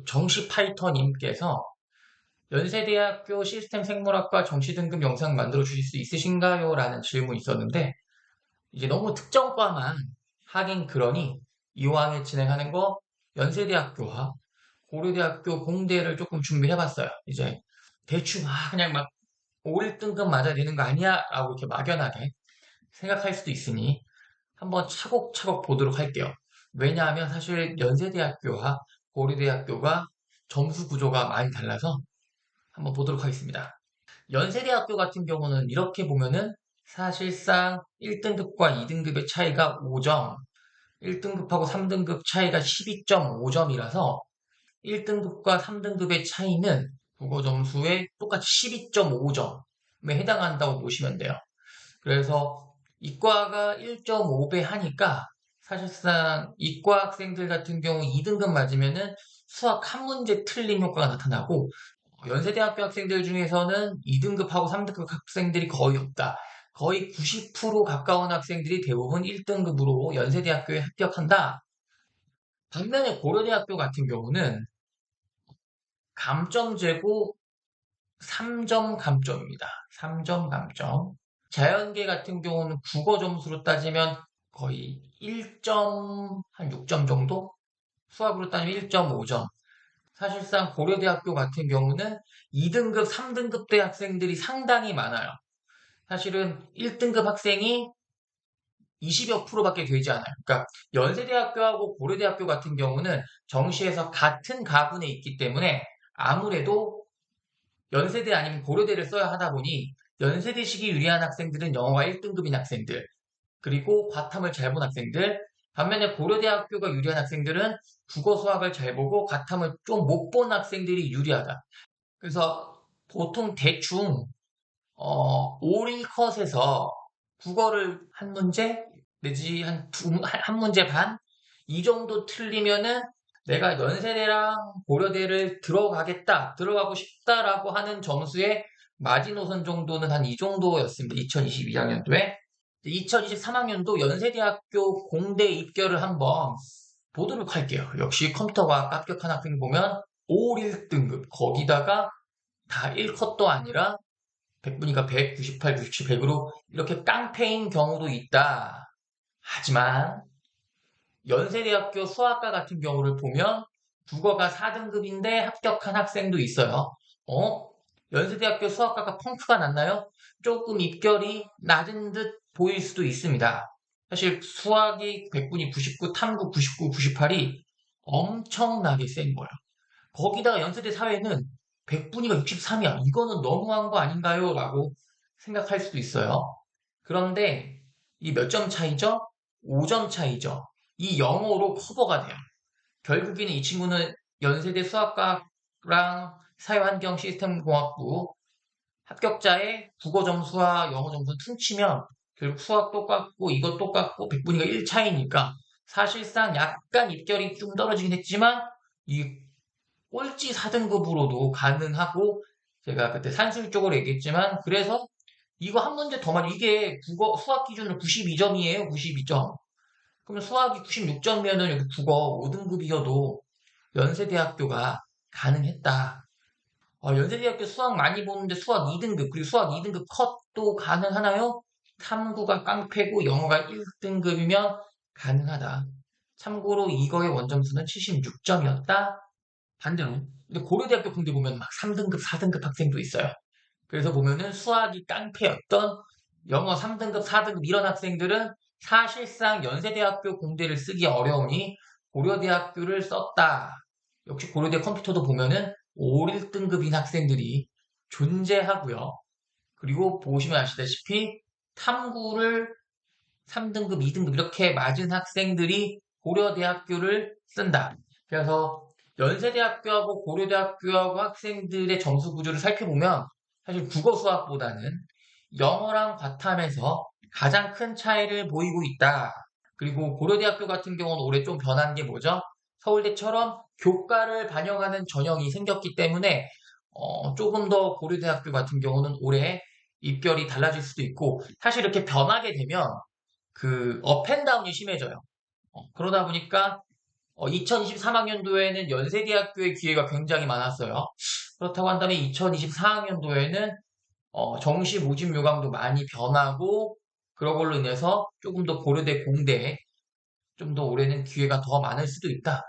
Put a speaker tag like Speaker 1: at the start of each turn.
Speaker 1: 정시 파이터님께서 연세대학교 시스템 생물학과 정시 등급 영상 만들어 주실 수 있으신가요? 라는 질문이 있었는데, 이제 너무 특정과만 하긴 그러니 이왕에 진행하는 거 연세대학교와 고려대학교 공대를 조금 준비해 봤어요. 이제 대충 그냥 막 5, 1등급 맞아야 되는 거 아니야? 라고 이렇게 막연하게 생각할 수도 있으니 한번 차곡차곡 보도록 할게요. 왜냐하면 사실 연세대학교와 고려대학교가 점수 구조가 많이 달라서 한번 보도록 하겠습니다. 연세대학교 같은 경우는 이렇게 보면은 사실상 1등급과 2등급의 차이가 5점, 1등급하고 3등급 차이가 12.5점이라서 1등급과 3등급의 차이는 국어 점수에 똑같이 12.5점에 해당한다고 보시면 돼요. 그래서 이과가 1.5배 하니까 사실상 이과 학생들 같은 경우 2등급 맞으면은 수학 한 문제 틀린 효과가 나타나고 연세대학교 학생들 중에서는 2등급하고 3등급 학생들이 거의 없다. 거의 90% 가까운 학생들이 대부분 1등급으로 연세대학교에 합격한다. 반면에 고려대학교 같은 경우는 감점 제고 3점 감점입니다. 3점 감점. 자연계 같은 경우는 국어 점수로 따지면 거의 1점, 한 6점 정도? 수학으로 따지면 1.5점. 사실상 고려대학교 같은 경우는 2등급, 3등급 대 학생들이 상당히 많아요. 사실은 1등급 학생이 20여 프로밖에 되지 않아요. 그러니까 연세대학교하고 고려대학교 같은 경우는 정시에서 같은 가군에 있기 때문에 아무래도 연세대 아니면 고려대를 써야 하다 보니 연세대식이 유리한 학생들은 영어가 1등급인 학생들, 그리고 과탐을 잘 본 학생들, 반면에 고려대학교가 유리한 학생들은 국어 수학을 잘 보고 과탐을 좀 못 본 학생들이 유리하다. 그래서 보통 대충 5일 컷에서 국어를 한 문제 내지 한 문제 반 이 정도 틀리면은 내가 연세대랑 고려대를 들어가고 싶다라고 하는 점수의 마지노선 정도는 한 이 정도였습니다. 2022학년도에. 2023학년도 연세대학교 공대 입결을 한번 보도록 할게요. 역시 컴퓨터과학 합격한 학생 보면 5, 1등급 거기다가 다 1컷도 아니라 100분위가 100, 98, 97, 100으로 이렇게 깡패인 경우도 있다. 하지만 연세대학교 수학과 같은 경우를 보면 국어가 4등급인데 합격한 학생도 있어요. 어? 연세대학교 수학과가 펑크가 났나요? 조금 입결이 낮은 듯 보일 수도 있습니다. 사실 수학이 100분이 99, 탐구 99, 98이 엄청나게 센 거예요. 거기다가 연세대 사회는 100분위가 63이야. 이거는 너무한 거 아닌가요? 라고 생각할 수도 있어요. 그런데 이 몇 점 차이죠? 5점 차이죠. 이 영어로 커버가 돼요. 결국에는 이 친구는 연세대 수학과랑 사회환경 시스템공학부 합격자의 국어 점수와 영어 점수 퉁치면 결국 수학 똑같고 이것 똑같고 100분위가 1 차이니까 사실상 약간 입결이 좀 떨어지긴 했지만 이 꼴찌 4등급으로도 가능하고 제가 그때 산술적으로 얘기했지만 그래서 이거 한 문제 더 많이 이게 국어 수학 기준으로 92점이에요. 92점. 그러면 수학이 96점이면은 여기 국어 5등급이어도 연세대학교가 가능했다. 연세대학교 수학 많이 보는데 수학 2등급 그리고 수학 2등급 컷도 가능하나요? 탐구가 깡패고 영어가 1등급이면 가능하다. 참고로 이거의 원점수는 76점이었다. 반대로 근데 고려대학교 공대 보면 막 3등급, 4등급 학생도 있어요. 그래서 보면은 수학이 깡패였던 영어 3등급, 4등급 이런 학생들은 사실상 연세대학교 공대를 쓰기 어려우니 고려대학교를 썼다. 역시 고려대 컴퓨터도 보면은 5, 1등급인 학생들이 존재하고요. 그리고 보시면 아시다시피 탐구를 3등급, 2등급 이렇게 맞은 학생들이 고려대학교를 쓴다. 그래서 연세대학교하고 고려대학교하고 학생들의 점수 구조를 살펴보면 사실 국어 수학보다는 영어랑 과탐에서 가장 큰 차이를 보이고 있다. 그리고 고려대학교 같은 경우는 올해 좀 변한 게 뭐죠? 서울대처럼 교과를 반영하는 전형이 생겼기 때문에 조금 더 고려대학교 같은 경우는 올해 입결이 달라질 수도 있고 사실 이렇게 변하게 되면 그 업앤다운이 심해져요. 그러다 보니까 2023학년도에는 연세대학교의 기회가 굉장히 많았어요. 그렇다고 한다면 2024학년도에는 정시 모집 요강도 많이 변하고 그런 걸로 인해서 조금 더 고려대 공대에 좀 더 올해는 기회가 더 많을 수도 있다.